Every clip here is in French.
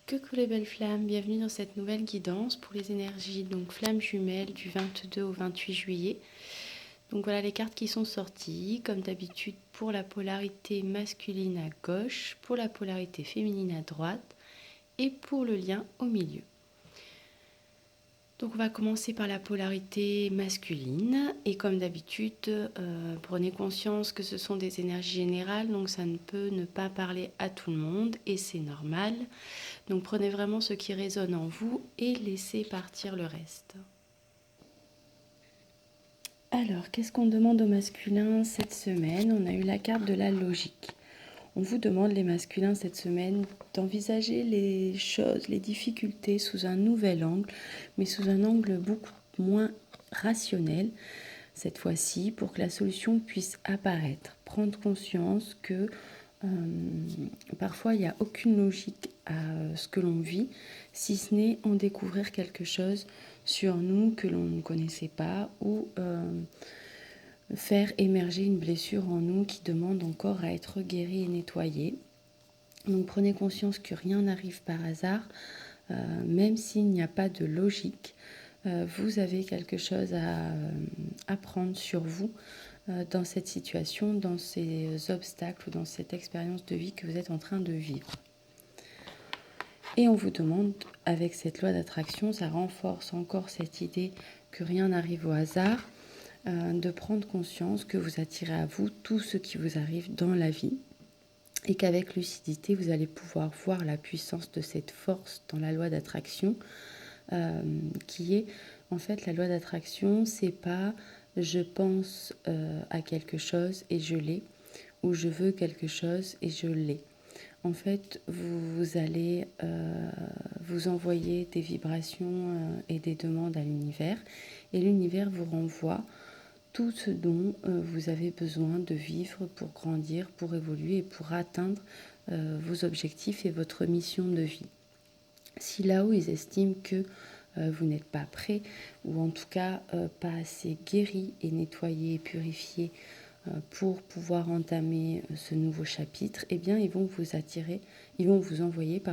Coucou les belles flammes, bienvenue dans cette nouvelle guidance pour les énergies donc flammes jumelles du 22 au 28 juillet. Donc voilà les cartes qui sont sorties, comme d'habitude pour la polarité masculine à gauche, pour la polarité féminine à droite et pour le lien au milieu. Donc on va commencer par la polarité masculine et comme d'habitude, prenez conscience que ce sont des énergies générales, donc ça ne peut ne pas parler à tout le monde et c'est normal. Donc prenez vraiment ce qui résonne en vous et laissez partir le reste. Alors, qu'est-ce qu'on demande au masculin cette semaine? On a eu la carte de la logique. On vous demande, les masculins, cette semaine, d'envisager les choses, les difficultés sous un nouvel angle, mais sous un angle beaucoup moins rationnel, cette fois-ci, pour que la solution puisse apparaître. Prendre conscience que parfois, il n'y a aucune logique à ce que l'on vit, si ce n'est en découvrir quelque chose sur nous que l'on ne connaissait pas ou faire émerger une blessure en nous qui demande encore à être guérie et nettoyée. Donc prenez conscience que rien n'arrive par hasard, même s'il n'y a pas de logique. Vous avez quelque chose à apprendre sur vous dans cette situation, dans ces obstacles ou dans cette expérience de vie que vous êtes en train de vivre. Et on vous demande, avec cette loi d'attraction, ça renforce encore cette idée que rien n'arrive au hasard, de prendre conscience que vous attirez à vous tout ce qui vous arrive dans la vie et qu'avec lucidité, vous allez pouvoir voir la puissance de cette force dans la loi d'attraction, qui est, en fait, la loi d'attraction, c'est pas je pense à quelque chose et je l'ai, ou je veux quelque chose et je l'ai. En fait, vous allez vous envoyer des vibrations et des demandes à l'univers, et l'univers vous renvoie tout ce dont vous avez besoin de vivre pour grandir, pour évoluer et pour atteindre vos objectifs et votre mission de vie. Si là-haut ils estiment que vous n'êtes pas prêt, ou en tout cas pas assez guéri et nettoyé et purifié pour pouvoir entamer ce nouveau chapitre, eh bien ils vont vous envoyer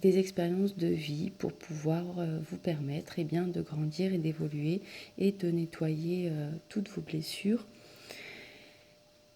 des expériences de vie pour pouvoir vous permettre de grandir et d'évoluer et de nettoyer toutes vos blessures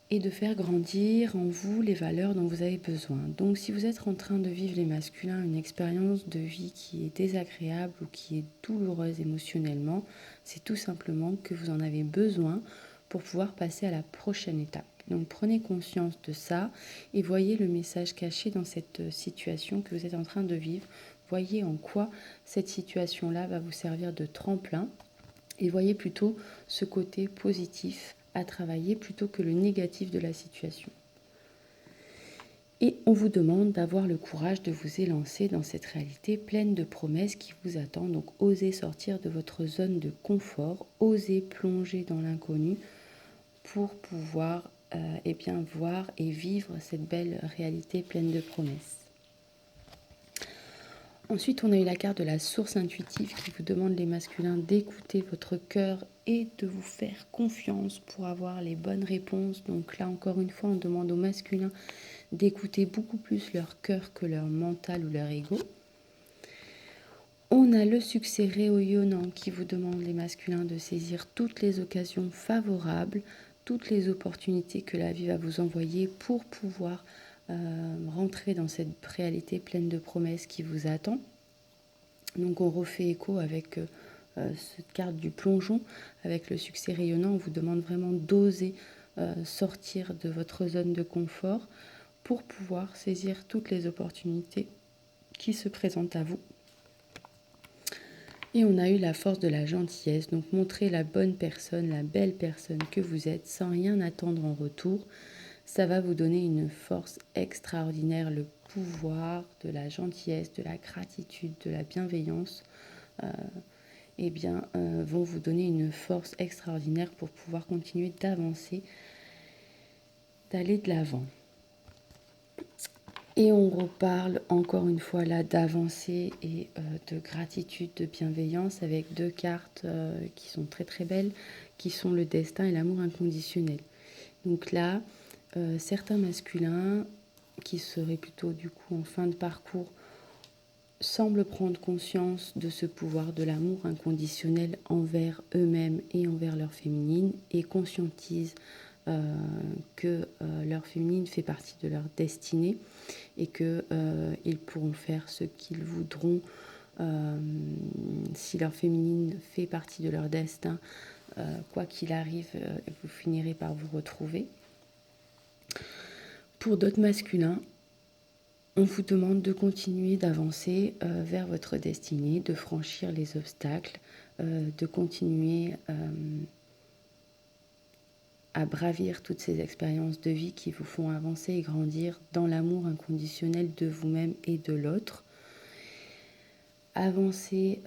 et de faire grandir en vous les valeurs dont vous avez besoin. Donc si vous êtes en train de vivre, les masculins, une expérience de vie qui est désagréable ou qui est douloureuse émotionnellement, c'est tout simplement que vous en avez besoin pour pouvoir passer à la prochaine étape. Donc prenez conscience de ça et voyez le message caché dans cette situation que vous êtes en train de vivre. Voyez en quoi cette situation-là va vous servir de tremplin et voyez plutôt ce côté positif à travailler plutôt que le négatif de la situation. Et on vous demande d'avoir le courage de vous élancer dans cette réalité pleine de promesses qui vous attend. Donc osez sortir de votre zone de confort, osez plonger dans l'inconnu pour pouvoir voir et vivre cette belle réalité pleine de promesses. Ensuite, on a eu la carte de la source intuitive qui vous demande, les masculins, d'écouter votre cœur et de vous faire confiance pour avoir les bonnes réponses. Donc là, encore une fois, on demande aux masculins d'écouter beaucoup plus leur cœur que leur mental ou leur ego. On a le succès rayonnant qui vous demande, les masculins, de saisir toutes les occasions favorables, toutes les opportunités que la vie va vous envoyer pour pouvoir rentrer dans cette réalité pleine de promesses qui vous attend. Donc on refait écho avec cette carte du plongeon, avec le succès rayonnant. On vous demande vraiment d'oser sortir de votre zone de confort pour pouvoir saisir toutes les opportunités qui se présentent à vous. Et on a eu la force de la gentillesse, donc montrer la bonne personne, la belle personne que vous êtes sans rien attendre en retour. Ça va vous donner une force extraordinaire, le pouvoir de la gentillesse, de la gratitude, de la bienveillance, vont vous donner une force extraordinaire pour pouvoir continuer d'avancer, d'aller de l'avant. Et on reparle encore une fois là d'avancer et de gratitude, de bienveillance avec deux cartes qui sont très très belles, qui sont le destin et l'amour inconditionnel. Donc là, certains masculins qui seraient plutôt du coup en fin de parcours semblent prendre conscience de ce pouvoir de l'amour inconditionnel envers eux-mêmes et envers leur féminine et conscientisent que leur féminine fait partie de leur destinée et qu'ils pourront faire ce qu'ils voudront si leur féminine fait partie de leur destin. Quoi qu'il arrive, vous finirez par vous retrouver. Pour d'autres masculins, on vous demande de continuer d'avancer vers votre destinée, de franchir les obstacles, de continuer à bravir toutes ces expériences de vie qui vous font avancer et grandir dans l'amour inconditionnel de vous-même et de l'autre. Avancer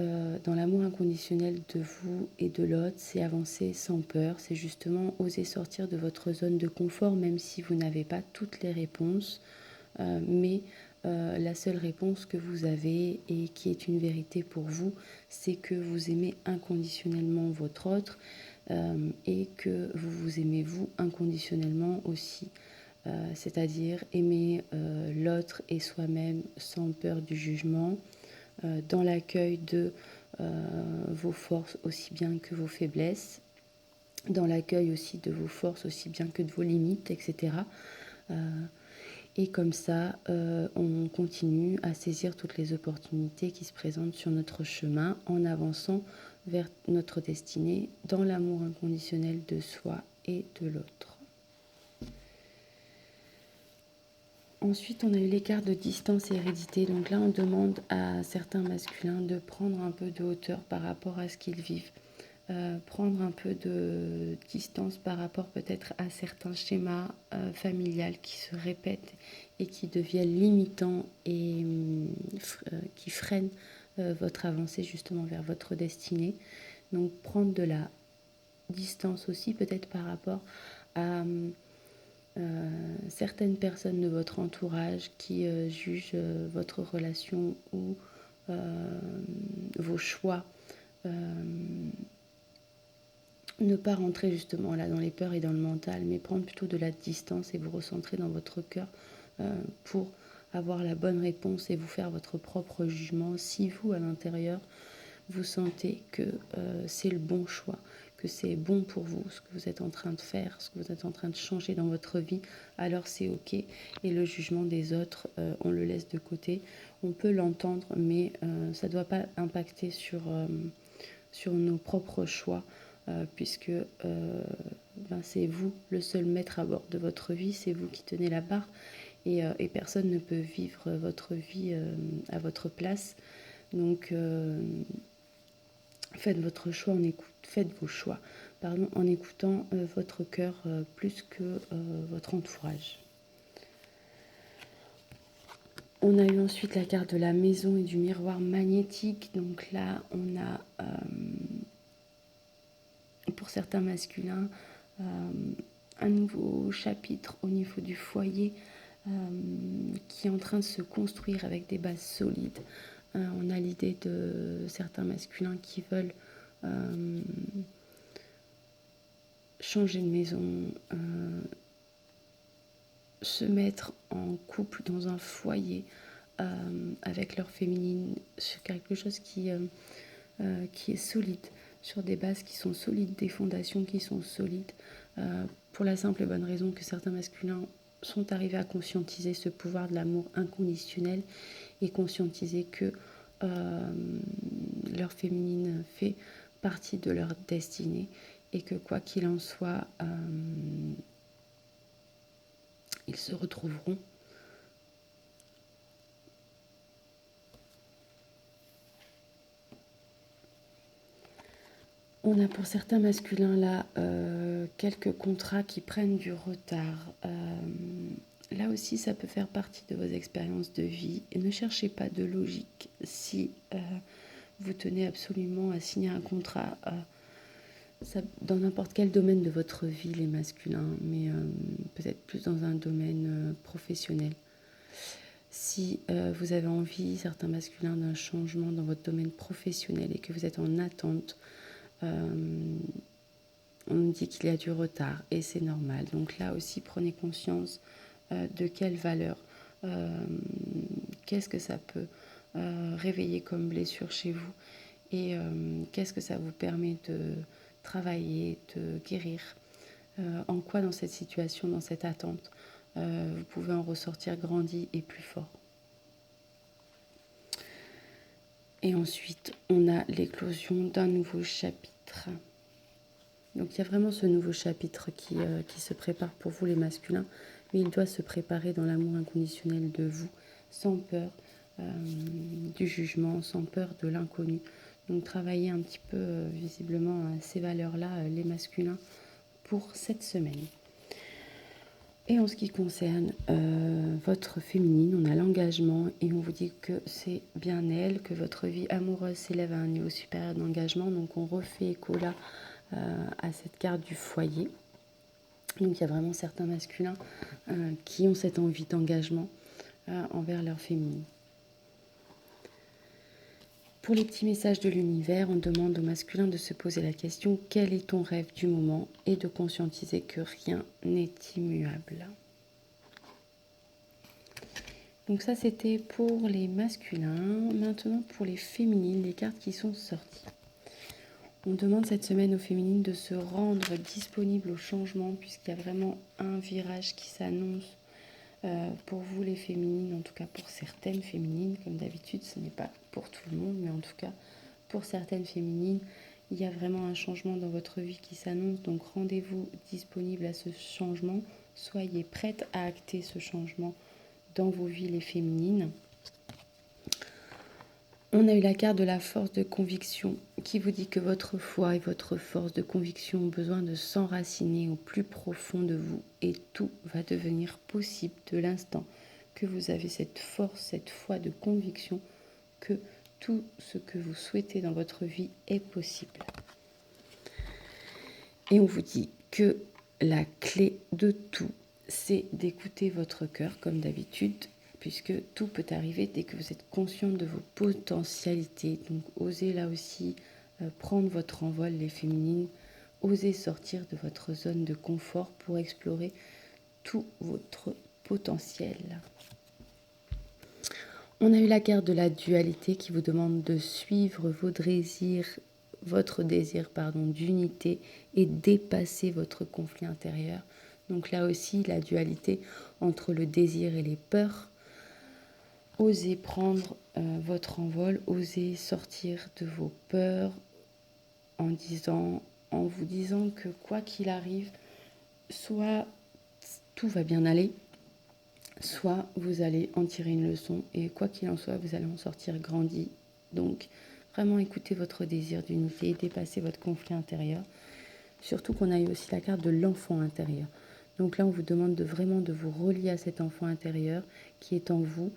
dans l'amour inconditionnel de vous et de l'autre, c'est avancer sans peur, c'est justement oser sortir de votre zone de confort, même si vous n'avez pas toutes les réponses, mais la seule réponse que vous avez et qui est une vérité pour vous, c'est que vous aimez inconditionnellement votre autre et que vous vous aimez vous inconditionnellement aussi. C'est-à-dire aimer l'autre et soi-même sans peur du jugement, dans l'accueil de vos forces aussi bien que vos faiblesses, dans l'accueil aussi de vos forces aussi bien que de vos limites, etc. Et comme ça, on continue à saisir toutes les opportunités qui se présentent sur notre chemin en avançant vers notre destinée dans l'amour inconditionnel de soi et de l'autre. Ensuite, on a eu les cartes de distance et hérédité. Donc là, on demande à certains masculins de prendre un peu de hauteur par rapport à ce qu'ils vivent. Prendre un peu de distance par rapport peut-être à certains schémas familiales qui se répètent et qui deviennent limitants et qui freinent votre avancée justement vers votre destinée. Donc prendre de la distance aussi peut-être par rapport à certaines personnes de votre entourage qui jugent votre relation ou vos choix. Ne pas rentrer justement là dans les peurs et dans le mental, mais prendre plutôt de la distance et vous recentrer dans votre cœur pour avoir la bonne réponse et vous faire votre propre jugement si vous, à l'intérieur, vous sentez que c'est le bon choix, que c'est bon pour vous, ce que vous êtes en train de faire, ce que vous êtes en train de changer dans votre vie, alors c'est ok. Et le jugement des autres, on le laisse de côté. On peut l'entendre, mais ça ne doit pas impacter sur nos propres choix, puisque c'est vous le seul maître à bord de votre vie, c'est vous qui tenez la barre, et personne ne peut vivre votre vie à votre place. Donc faites votre choix, faites vos choix en écoutant votre cœur plus que votre entourage. On a eu ensuite la carte de la maison et du miroir magnétique. Donc là, on a, pour certains masculins, un nouveau chapitre au niveau du foyer qui est en train de se construire avec des bases solides. On a l'idée de certains masculins qui veulent changer de maison, se mettre en couple dans un foyer avec leur féminine, sur quelque chose qui est solide, sur des bases qui sont solides, des fondations qui sont solides, pour la simple et bonne raison que certains masculins sont arrivés à conscientiser ce pouvoir de l'amour inconditionnel et conscientiser que leur féminine fait partie de leur destinée et que quoi qu'il en soit, ils se retrouveront. On a pour certains masculins là quelques contrats qui prennent du retard. Là aussi, ça peut faire partie de vos expériences de vie. Et ne cherchez pas de logique. Si vous tenez absolument à signer un contrat dans n'importe quel domaine de votre vie, les masculins, mais peut-être plus dans un domaine professionnel. Si vous avez envie, certains masculins, d'un changement dans votre domaine professionnel et que vous êtes en attente, on nous dit qu'il y a du retard et c'est normal. Donc là aussi, prenez conscience de quelle valeur, qu'est-ce que ça peut réveiller comme blessure chez vous et qu'est-ce que ça vous permet de travailler, de guérir. En quoi dans cette situation, dans cette attente, vous pouvez en ressortir grandi et plus fort. Et ensuite, on a l'éclosion d'un nouveau chapitre. Donc il y a vraiment ce nouveau chapitre qui se prépare pour vous les masculins, mais il doit se préparer dans l'amour inconditionnel de vous, sans peur du jugement, sans peur de l'inconnu. Donc travaillez un petit peu visiblement ces valeurs-là, les masculins, pour cette semaine. Et en ce qui concerne votre féminine, on a l'engagement et on vous dit que c'est bien elle, que votre vie amoureuse s'élève à un niveau supérieur d'engagement. Donc on refait écho là à cette carte du foyer. Donc il y a vraiment certains masculins qui ont cette envie d'engagement envers leur féminine. Pour les petits messages de l'univers, on demande au masculin de se poser la question « Quel est ton rêve du moment ?» et de conscientiser que rien n'est immuable. Donc ça, c'était pour les masculins. Maintenant, pour les féminines, les cartes qui sont sorties. On demande cette semaine aux féminines de se rendre disponibles au changement, puisqu'il y a vraiment un virage qui s'annonce pour vous les féminines, en tout cas pour certaines féminines. Comme d'habitude, ce n'est pas pour tout le monde, mais en tout cas pour certaines féminines, il y a vraiment un changement dans votre vie qui s'annonce. Donc rendez-vous disponible à ce changement. Soyez prêtes à acter ce changement dans vos vies les féminines. On a eu la carte de la force de conviction qui vous dit que votre foi et votre force de conviction ont besoin de s'enraciner au plus profond de vous et tout va devenir possible de l'instant que vous avez cette force, cette foi de conviction que tout ce que vous souhaitez dans votre vie est possible. Et on vous dit que la clé de tout, c'est d'écouter votre cœur comme d'habitude, puisque tout peut arriver dès que vous êtes conscient de vos potentialités. Donc osez là aussi prendre votre envol les féminines, osez sortir de votre zone de confort pour explorer tout votre potentiel. On a eu la carte de la dualité qui vous demande de suivre votre désir d'unité et dépasser votre conflit intérieur. Donc là aussi, la dualité entre le désir et les peurs. Osez prendre votre envol, osez sortir de vos peurs en vous disant que quoi qu'il arrive, soit tout va bien aller, soit vous allez en tirer une leçon et quoi qu'il en soit, vous allez en sortir grandi. Donc vraiment écoutez votre désir d'unité, dépassez votre conflit intérieur. Surtout qu'on a eu aussi la carte de l'enfant intérieur. Donc là, on vous demande de vous relier à cet enfant intérieur qui est en vous,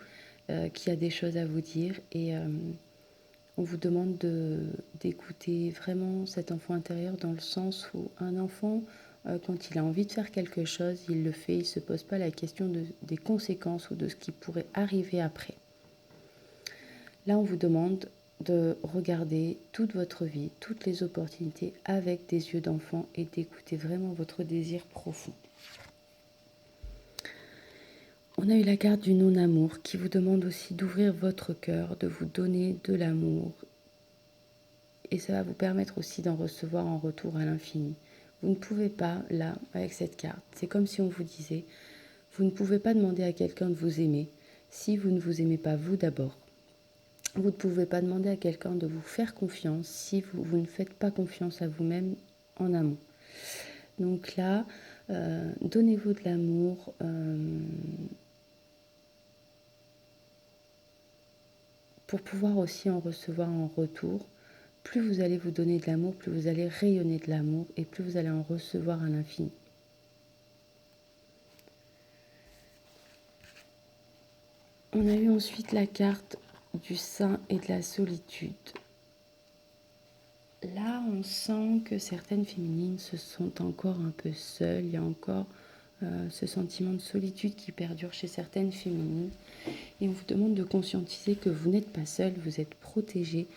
qui a des choses à vous dire. Et on vous demande d'écouter vraiment cet enfant intérieur dans le sens où un enfant, quand il a envie de faire quelque chose, il le fait, il ne se pose pas la question des conséquences ou de ce qui pourrait arriver après. Là, on vous demande de regarder toute votre vie, toutes les opportunités avec des yeux d'enfant et d'écouter vraiment votre désir profond. On a eu la carte du non-amour qui vous demande aussi d'ouvrir votre cœur, de vous donner de l'amour. Et ça va vous permettre aussi d'en recevoir en retour à l'infini. Vous ne pouvez pas, là, avec cette carte, c'est comme si on vous disait, vous ne pouvez pas demander à quelqu'un de vous aimer si vous ne vous aimez pas vous d'abord. Vous ne pouvez pas demander à quelqu'un de vous faire confiance si vous ne faites pas confiance à vous-même en amont. Donc là, donnez-vous de l'amour. Pour pouvoir aussi en recevoir en retour. Plus vous allez vous donner de l'amour, plus vous allez rayonner de l'amour et plus vous allez en recevoir à l'infini. On a eu ensuite la carte du sein et de la solitude. Là, on sent que certaines féminines se sentent encore un peu seules. Il y a encore ce sentiment de solitude qui perdure chez certaines féminines. Et on vous demande de conscientiser que vous n'êtes pas seule, vous êtes protégée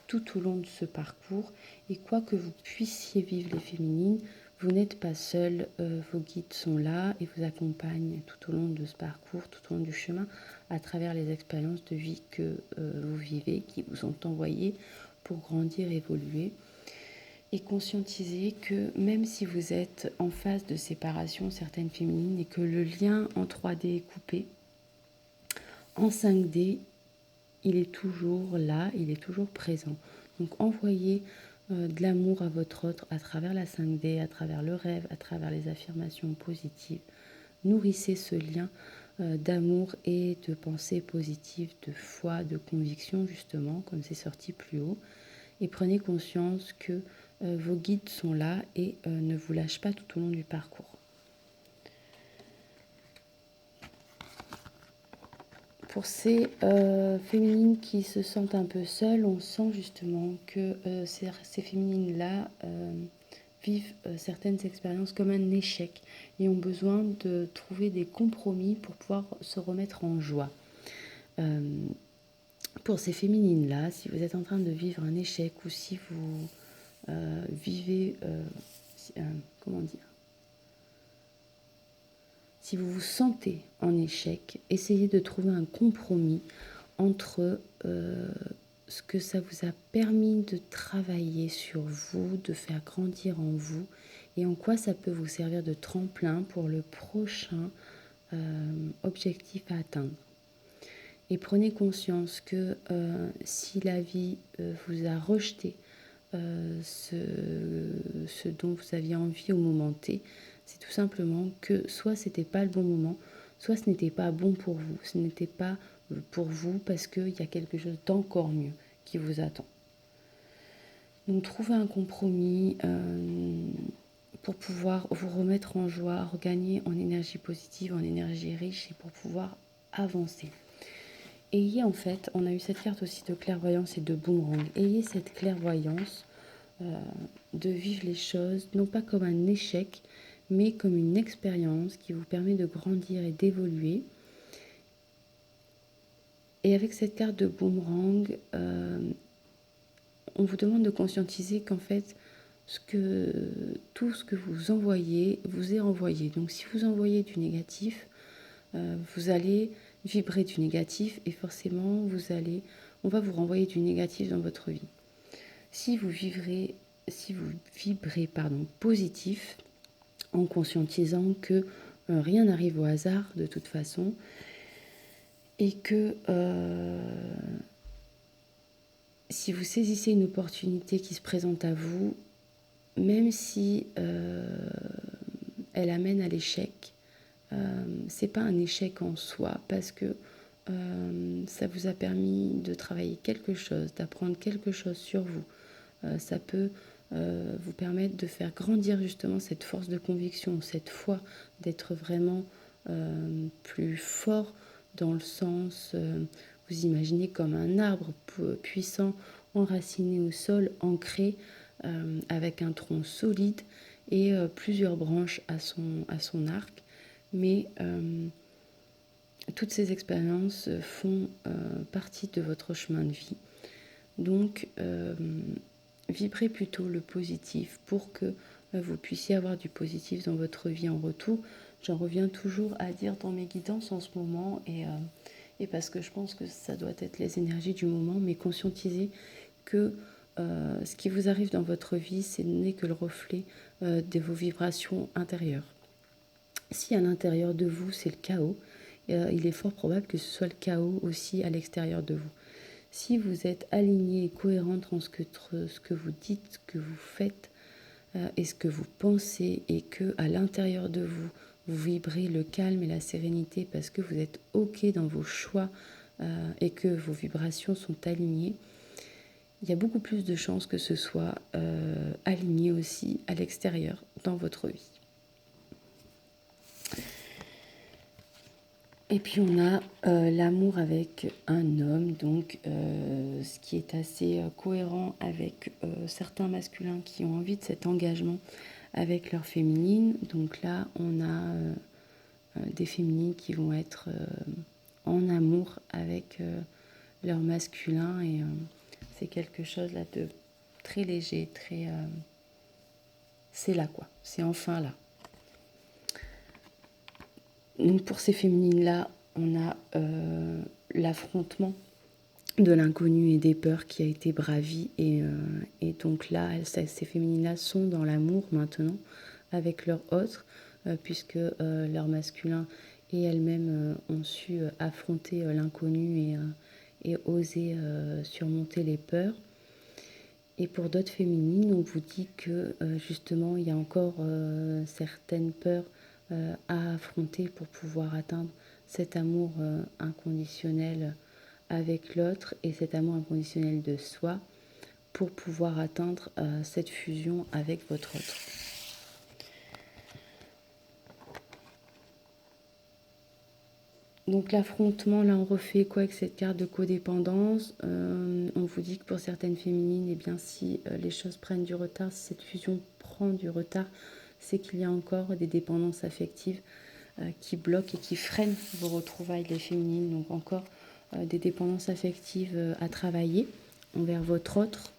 tout au long de ce parcours. Et quoi que vous puissiez vivre les féminines, Vous n'êtes pas seul, vos guides sont là et vous accompagnent tout au long de ce parcours, tout au long du chemin, à travers les expériences de vie que vous vivez, qui vous sont envoyées pour grandir, évoluer. Et conscientiser que même si vous êtes en phase de séparation, certaines féminines, et que le lien en 3D est coupé, en 5D, il est toujours là, il est toujours présent. Donc envoyez de l'amour à votre autre à travers la 5D, à travers le rêve, à travers les affirmations positives. Nourrissez ce lien d'amour et de pensée positive, de foi, de conviction, justement, comme c'est sorti plus haut. Et prenez conscience que vos guides sont là et ne vous lâchent pas tout au long du parcours. Pour ces féminines qui se sentent un peu seules, on sent justement que ces féminines-là vivent certaines expériences comme un échec et ont besoin de trouver des compromis pour pouvoir se remettre en joie. Pour ces féminines-là, si vous êtes en train de vivre un échec ou si vous vivez, comment dire, si vous vous sentez en échec, essayez de trouver un compromis entre ce que ça vous a permis de travailler sur vous, de faire grandir en vous, et en quoi ça peut vous servir de tremplin pour le prochain objectif à atteindre. Et prenez conscience que si la vie vous a rejeté ce dont vous aviez envie au moment T, c'est tout simplement que soit c'était pas le bon moment, soit ce n'était pas bon pour vous, ce n'était pas pour vous parce qu'il y a quelque chose d'encore mieux qui vous attend. Donc trouvez un compromis pour pouvoir vous remettre en joie, regagner en énergie positive, en énergie riche et pour pouvoir avancer. Ayez en fait, on a eu cette carte aussi de clairvoyance et de boomerang, ayez cette clairvoyance de vivre les choses, non pas comme un échec, mais comme une expérience qui vous permet de grandir et d'évoluer. Et avec cette carte de boomerang, on vous demande de conscientiser qu'en fait, tout ce que vous envoyez vous est renvoyé. Donc si vous envoyez du négatif, vous allez vibrer du négatif et forcément on va vous renvoyer du négatif dans votre vie. Si vous vibrez positif, en conscientisant que rien n'arrive au hasard de toute façon et que si vous saisissez une opportunité qui se présente à vous, même si elle amène à l'échec, c'est pas un échec en soi parce que ça vous a permis de travailler quelque chose, d'apprendre quelque chose sur vous. Ça peut vous permettre de faire grandir justement cette force de conviction, cette foi, d'être vraiment plus fort dans le sens, vous imaginez comme un arbre puissant, enraciné au sol, ancré, avec un tronc solide et plusieurs branches à son arc. Mais toutes ces expériences font partie de votre chemin de vie. Donc, vibrez plutôt le positif pour que vous puissiez avoir du positif dans votre vie en retour. J'en reviens toujours à dire dans mes guidances en ce moment et parce que je pense que ça doit être les énergies du moment, mais conscientisez que ce qui vous arrive dans votre vie, ce n'est que le reflet de vos vibrations intérieures. Si à l'intérieur de vous, c'est le chaos, il est fort probable que ce soit le chaos aussi à l'extérieur de vous. Si vous êtes aligné et cohérente entre ce que vous dites, ce que vous faites et ce que vous pensez et que à l'intérieur de vous, vous vibrez le calme et la sérénité parce que vous êtes OK dans vos choix et que vos vibrations sont alignées, il y a beaucoup plus de chances que ce soit aligné aussi à l'extérieur dans votre vie. Et puis on a l'amour avec un homme, donc ce qui est assez cohérent avec certains masculins qui ont envie de cet engagement avec leur féminine. Donc là, on a des féminines qui vont être en amour avec leur masculin et c'est quelque chose là de très léger, très c'est là quoi, c'est enfin là. Donc pour ces féminines-là, on a l'affrontement de l'inconnu et des peurs qui a été bravi. Et donc là, ces féminines-là sont dans l'amour maintenant avec leur autre, puisque leur masculin et elles-mêmes ont su affronter l'inconnu et oser surmonter les peurs. Et pour d'autres féminines, on vous dit que justement, il y a encore certaines peurs à affronter pour pouvoir atteindre cet amour inconditionnel avec l'autre et cet amour inconditionnel de soi pour pouvoir atteindre cette fusion avec votre autre. Donc l'affrontement, là on refait quoi avec cette carte de codépendance. On vous dit que pour certaines féminines, eh bien, si les choses prennent du retard, si cette fusion prend du retard, c'est qu'il y a encore des dépendances affectives qui bloquent et qui freinent vos retrouvailles, les féminines. Donc encore des dépendances affectives à travailler envers votre autre.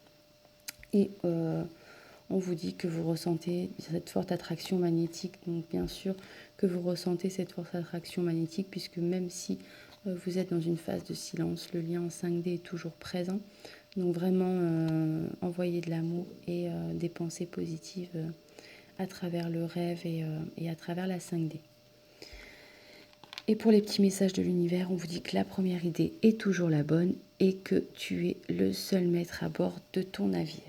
Et on vous dit que vous ressentez cette forte attraction magnétique. Donc bien sûr que vous ressentez cette forte attraction magnétique, puisque même si vous êtes dans une phase de silence, le lien en 5D est toujours présent. Donc vraiment envoyer de l'amour et des pensées positives à travers le rêve et à travers la 5D. Et pour les petits messages de l'univers, on vous dit que la première idée est toujours la bonne et que tu es le seul maître à bord de ton navire.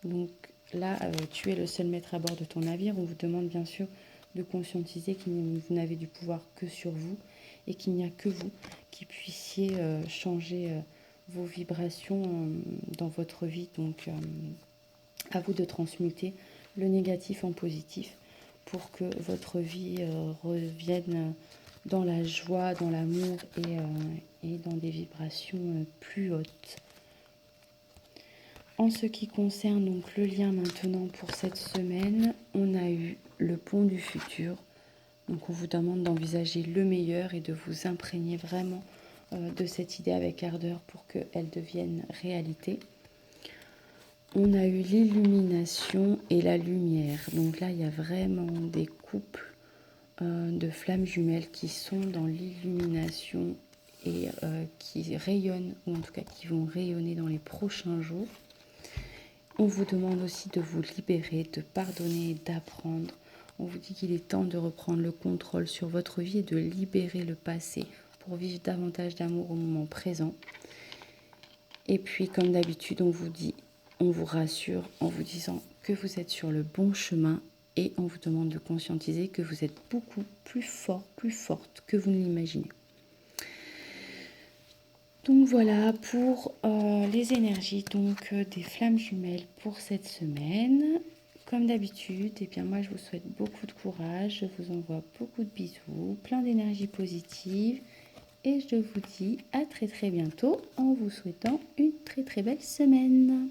Donc là, tu es le seul maître à bord de ton navire. On vous demande bien sûr de conscientiser que vous n'avez du pouvoir que sur vous et qu'il n'y a que vous qui puissiez changer vos vibrations dans votre vie. Donc à vous de transmuter le négatif en positif pour que votre vie revienne dans la joie, dans l'amour et dans des vibrations plus hautes. En ce qui concerne donc le lien maintenant pour cette semaine, on a eu le pont du futur. Donc on vous demande d'envisager le meilleur et de vous imprégner vraiment de cette idée avec ardeur pour qu'elle devienne réalité. On a eu l'illumination et la lumière. Donc là, il y a vraiment des couples de flammes jumelles qui sont dans l'illumination et qui rayonnent, ou en tout cas qui vont rayonner dans les prochains jours. On vous demande aussi de vous libérer, de pardonner et d'apprendre. On vous dit qu'il est temps de reprendre le contrôle sur votre vie et de libérer le passé pour vivre davantage d'amour au moment présent. Et puis, comme d'habitude, on vous rassure en vous disant que vous êtes sur le bon chemin et on vous demande de conscientiser que vous êtes beaucoup plus fort, plus forte que vous ne l'imaginez. Donc voilà pour les énergies des flammes jumelles pour cette semaine. Comme d'habitude, eh bien moi je vous souhaite beaucoup de courage, je vous envoie beaucoup de bisous, plein d'énergie positive et je vous dis à très très bientôt en vous souhaitant une très très belle semaine.